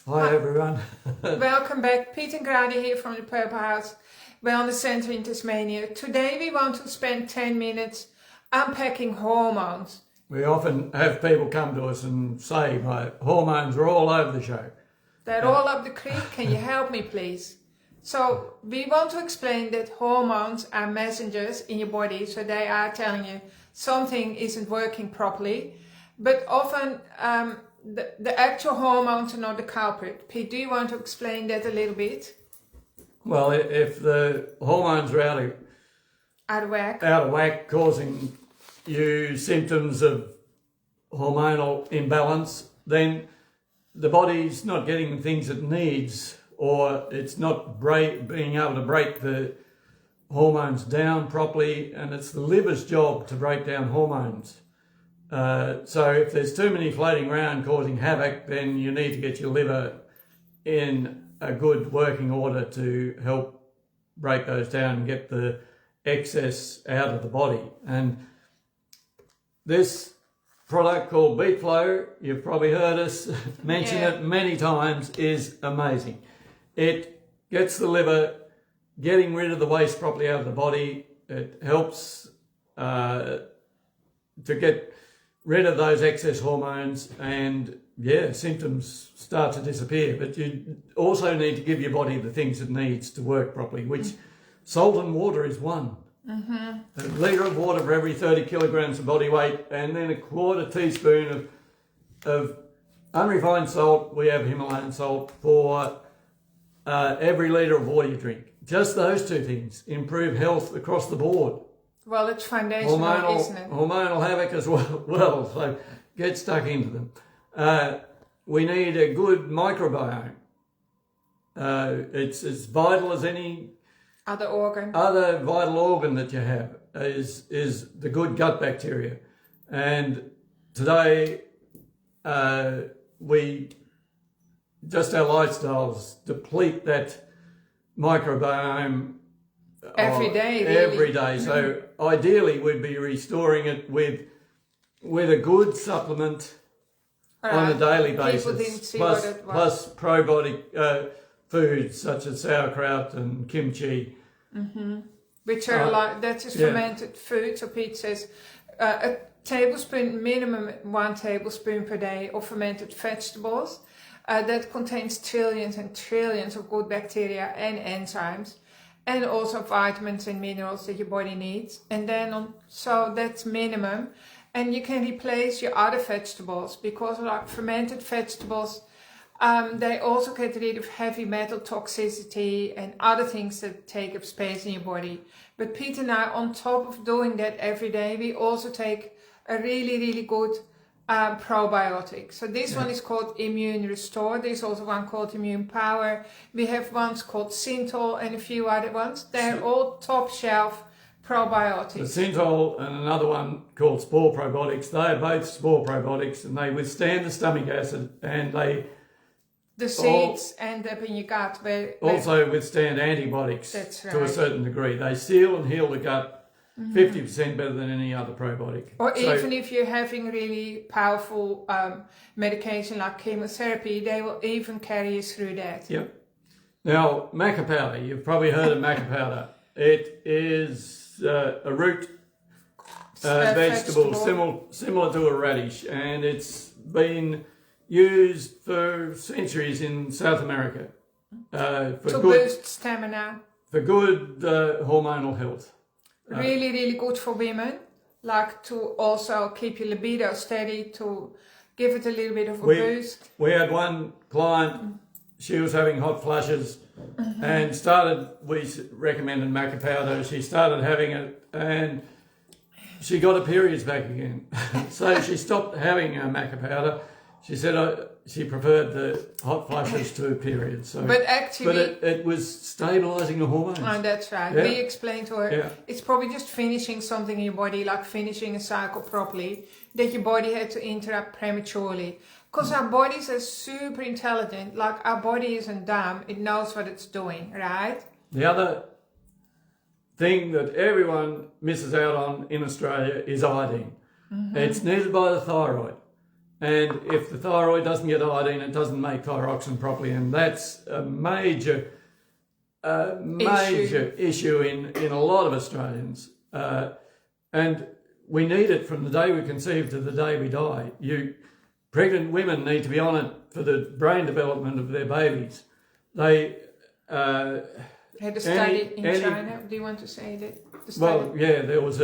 Hi everyone. Welcome back, Pete and Grada here from the Purple House Wellness Center in Tasmania. Today we want to spend 10 minutes unpacking hormones. We often have people come to us and say my hormones are all over the show. They're all up the creek, can you help me please? So we want to explain that hormones are messengers in your body, so they are telling you something isn't working properly, but often the actual hormones are not the culprit. Pete, do you want to explain that a little bit? Well, if the hormones are out of whack, causing you symptoms of hormonal imbalance, then the body's not getting the things it needs, or it's not being able to break the hormones down properly, and it's the liver's job to break down hormones. So if there's too many floating around causing havoc, then you need to get your liver in a good working order to help break those down and get the excess out of the body. And this product called Beat Flow, you've probably heard us mention it many times, is amazing. It gets the liver getting rid of the waste properly out of the body. It helps to get rid of those excess hormones, and symptoms start to disappear. But you also need to give your body the things it needs to work properly, which salt and water is one. A litre of water for every 30 kilograms of body weight, and then a quarter teaspoon of unrefined salt. We have Himalayan salt for every litre of water you drink. Just those two things improve health across the board. Well, it's foundational, isn't it? Hormonal havoc as well, so get stuck into them. We need a good microbiome. It's as vital as any other vital organ that you have is the good gut bacteria. And today, our lifestyles deplete that microbiome every day. So ideally we'd be restoring it with a good supplement on a daily basis, plus probiotic foods such as sauerkraut and kimchi, which are that is fermented food. So Pete says a tablespoon, minimum 1 tablespoon per day of fermented vegetables that contains trillions and trillions of good bacteria and enzymes, and also vitamins and minerals that your body needs. And then so that's minimum. And you can replace your other vegetables, because like fermented vegetables, they also get rid of heavy metal toxicity and other things that take up space in your body. But Pete and I, on top of doing that every day, we also take a really, really good probiotic. So this one is called Immune Restore. There's also one called Immune Power. We have ones called Synthol and a few other ones. They're all top shelf probiotics. The Synthol and another one called Spore Probiotics, they are both spore probiotics, and they withstand the stomach acid, and the seeds end up in your gut. Also withstand antibiotics to a certain degree. They seal and heal the gut 50% better than any other probiotic. Or even if you're having really powerful medication like chemotherapy, they will even carry you through that. Yep. Now, maca powder. You've probably heard of maca powder. It is a root vegetable similar to a radish, and it's been used for centuries in South America to boost stamina. For good hormonal health. Really, really good for women, like to also keep your libido steady, to give it a little bit of a boost. We had one client, she was having hot flushes, and we recommended maca powder. She started having it, and she got her periods back again. So she stopped having her maca powder. She said she preferred the hot flushes to periods. So, but it was stabilising the hormones. Oh, that's right. Yeah. We explained to her, it's probably just finishing something in your body, like finishing a cycle properly, that your body had to interrupt prematurely. Because our bodies are super intelligent. Like, our body isn't dumb. It knows what it's doing, right? The other thing that everyone misses out on in Australia is iodine. It's needed by the thyroid. And if the thyroid doesn't get iodine, it doesn't make thyroxine properly, and that's a major issue in a lot of Australians. And we need it from the day we conceive to the day we die. Pregnant women need to be on it for the brain development of their babies. They had a study in China. Do you want to say that? The study? Well, yeah, there was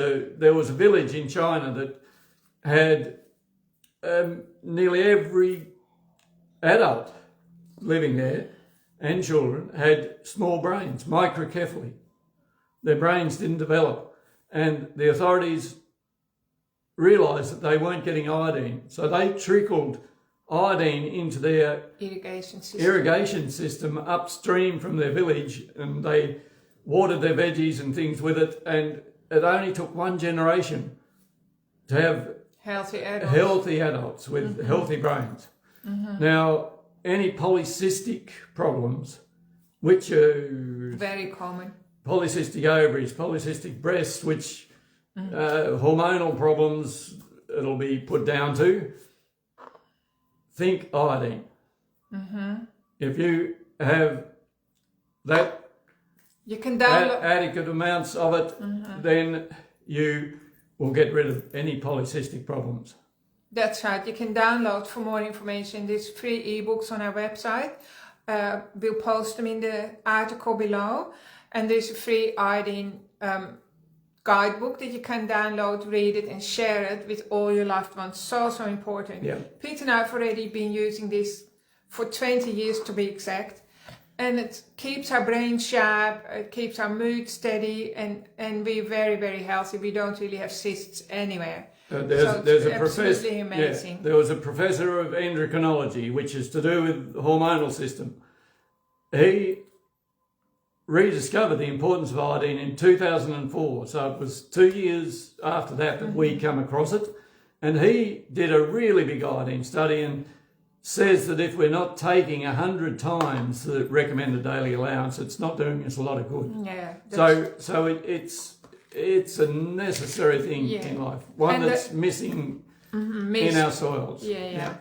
a village in China that had nearly every adult living there and children had small brains, microcephaly. Their brains didn't develop, and the authorities realised that they weren't getting iodine, so they trickled iodine into their irrigation system upstream from their village, and they watered their veggies and things with it, and it only took one generation to have healthy adults with healthy brains. Now, any polycystic problems, which are very common, polycystic ovaries, polycystic breasts, which hormonal problems it'll be put down to, think iodine. If you have that, you can download adequate amounts of it, then you will get rid of any polycystic problems. That's right. You can download for more information. There's free ebooks on our website. We'll post them in the article below. And there's a free iodine guidebook that you can download, read it, and share it with all your loved ones. So important. Yeah. Pete and I have already been using this for 20 years to be exact. And it keeps our brain sharp, it keeps our mood steady, and we're very, very healthy. We don't really have cysts anywhere. There's a professor. Amazing. Yeah, there was a professor of endocrinology, which is to do with the hormonal system. He rediscovered the importance of iodine in 2004. So it was 2 years after that we come across it. And he did a really big iodine study and says that if we're not taking 100 times the recommended daily allowance, it's not doing us a lot of good. Yeah. So it's a necessary thing in life, one that's missing in our soils. Yeah.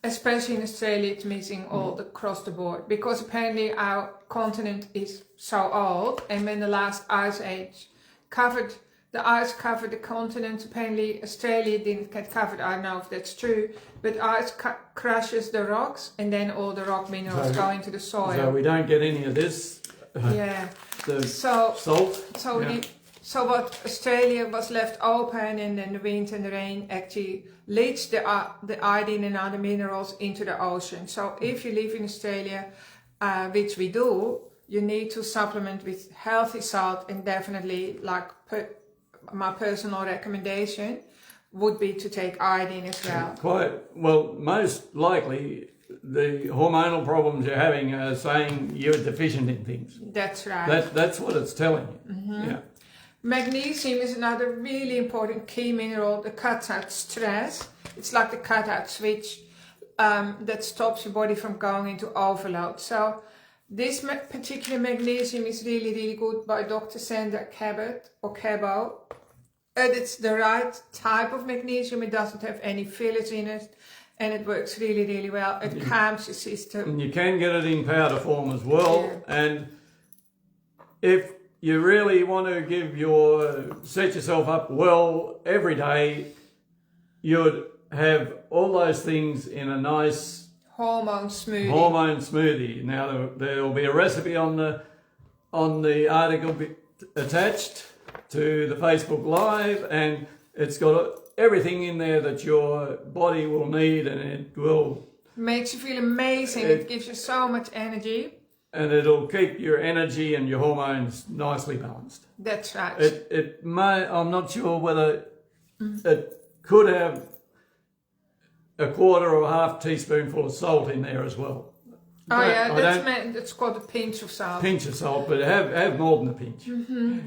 Especially in Australia, it's missing all across the board, because apparently our continent is so old, and when the last ice age covered the continent, apparently Australia didn't get covered. I don't know if that's true, but ice crushes the rocks, and then all the rock minerals go into the soil. So we don't get any of this. Salt. So what Australia was left open, and then the wind and the rain actually leached the iodine and other minerals into the ocean. So if you live in Australia, which we do, you need to supplement with healthy salt, and definitely, like my personal recommendation would be to take iodine as well. Most likely the hormonal problems you're having are saying you're deficient in things. That's right. That's what it's telling you. Yeah. Magnesium is another really important key mineral that cuts out stress. It's like the cut-out switch that stops your body from going into overload. So this particular magnesium is really, really good by Dr. Sandra Cabot. And it's the right type of magnesium. It doesn't have any fillers in it, and it works really, really well. It calms your system. And you can get it in powder form as well. Yeah. And if you really want to set yourself up well every day, you'd have all those things in a nice hormone smoothie. Now there will be a recipe on the article attached to the Facebook Live, and it's got everything in there that your body will need, and it will makes you feel amazing. It gives you so much energy. And it'll keep your energy and your hormones nicely balanced. That's right. It may, I'm not sure whether it could have a quarter or a half teaspoonful of salt in there as well. That's called a pinch of salt. Pinch of salt, but have more than a pinch.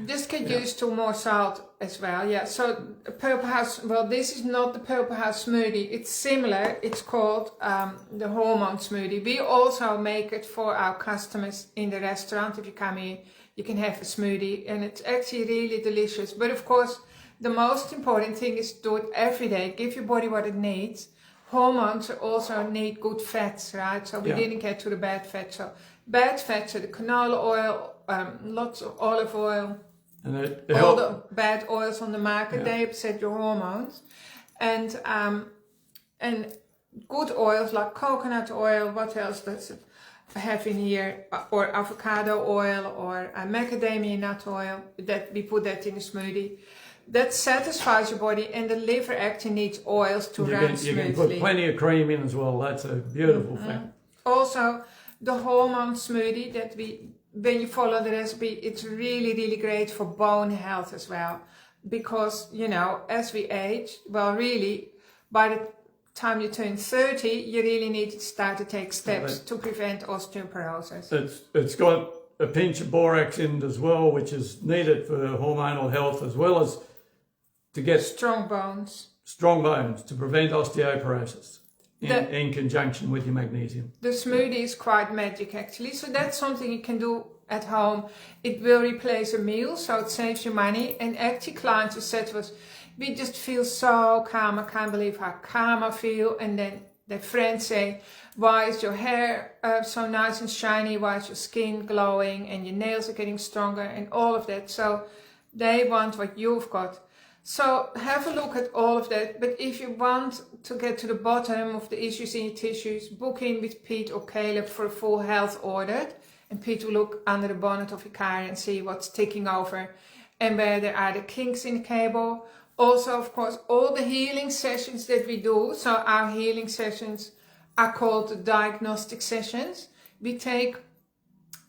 Just get used to more salt as well. Yeah. So Purple House. Well, this is not the Purple House smoothie. It's similar. It's called the hormone smoothie. We also make it for our customers in the restaurant. If you come here, you can have a smoothie, and it's actually really delicious. But of course, the most important thing is do it every day. Give your body what it needs. hormones also need good fats, right? So we didn't get to the bad fats. So bad fats are the canola oil, lots of olive oil, and all the bad oils on the market, they upset your hormones. And good oils like coconut oil, what else does it have in here, or avocado oil, or macadamia nut oil, that we put that in a smoothie. That satisfies your body, and the liver actually needs oils to run smoothly. You can put plenty of cream in as well. That's a beautiful thing. Also, the hormone smoothie that when you follow the recipe, it's really, really great for bone health as well. Because, you know, as we age, well, really, by the time you turn 30, you really need to start to take steps to prevent osteoporosis. It's got a pinch of borax in it as well, which is needed for hormonal health, as well as to get strong bones to prevent osteoporosis in conjunction with your magnesium. The smoothie is quite magic actually, so that's something you can do at home. It will replace a meal, so it saves you money. And actually clients who said to us, we just feel so calm, I can't believe how calm I feel. And then their friends say, why is your hair so nice and shiny, why is your skin glowing, and your nails are getting stronger, and all of that. So they want what you've got. So have a look at all of that. But if you want to get to the bottom of the issues in your tissues, book in with Pete or Caleb for a full health audit. And Pete will look under the bonnet of your car and see what's ticking over and where there are the kinks in the cable. Also, of course, all the healing sessions that we do. So our healing sessions are called the diagnostic sessions. We take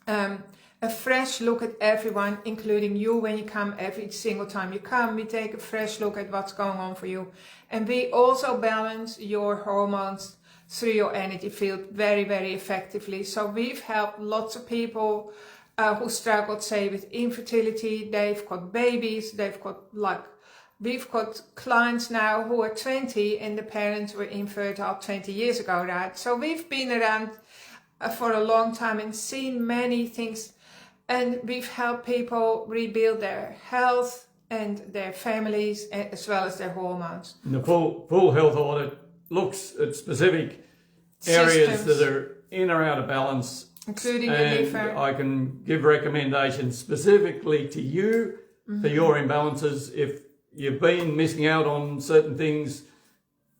a fresh look at everyone, including you when you come. Every single time you come, we take a fresh look at what's going on for you. And we also balance your hormones through your energy field very, very effectively. So we've helped lots of people who struggled, say, with infertility. They've got babies, we've got clients now who are 20 and the parents were infertile 20 years ago, right? So we've been around for a long time and seen many things, and we've helped people rebuild their health and their families as well as their hormones. And the full health audit looks at specific areas that are in or out of balance, including the liver. I can give recommendations specifically to you for your imbalances. If you've been missing out on certain things,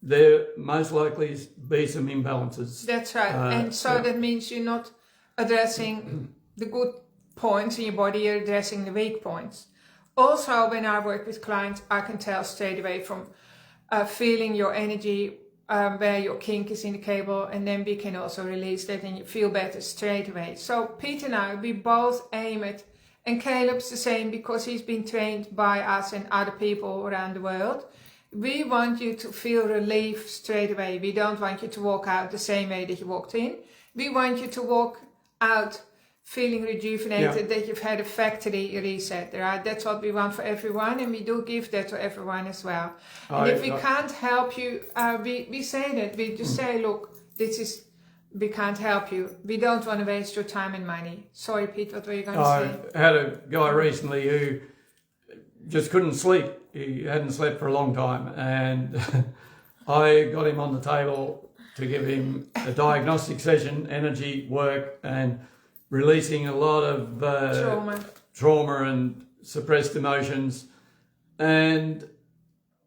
there most likely be some imbalances. That's right. And so that means you're not addressing the good points in your body, you're addressing the weak points. Also, when I work with clients, I can tell straight away from feeling your energy, where your kink is in the cable, and then we can also release that and you feel better straight away. So Pete and I, we both aim at, and Caleb's the same because he's been trained by us and other people around the world. We want you to feel relief straight away. We don't want you to walk out the same way that you walked in. We want you to walk out feeling rejuvenated, that you've had a factory reset, right? That's what we want for everyone, and we do give that to everyone as well. And if we can't help you, we say that. We just say, look, we can't help you. We don't want to waste your time and money. Sorry, Pete, what were you going to say? I had a guy recently who just couldn't sleep. He hadn't slept for a long time, and I got him on the table to give him a diagnostic session, energy work, and releasing a lot of trauma and suppressed emotions, and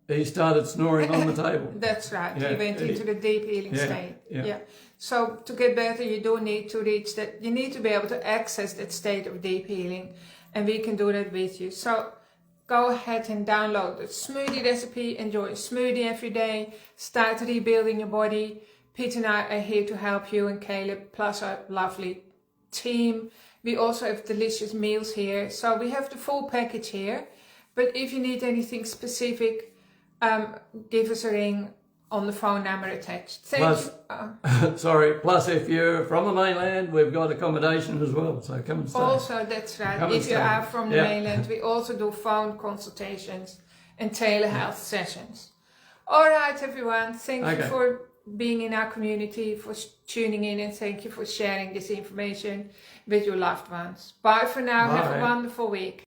he started snoring on the table. That's right. He went into the deep healing state. Yeah. So to get better, you do need to reach that. You need to be able to access that state of deep healing, and we can do that with you. So go ahead and download the smoothie recipe. Enjoy a smoothie every day. Start rebuilding your body. Pete and I are here to help you, and Caleb, plus our lovely team. We also have delicious meals here. So we have the full package here. But if you need anything specific, give us a ring on the phone number attached. Plus, if you're from the mainland, we've got accommodation as well. So come and stay. Also, that's right. If you are from the mainland, we also do phone consultations and telehealth sessions. All right, everyone. Thank you for being in our community, for tuning in, and thank you for sharing this information with your loved ones. Bye for now. Have a wonderful week.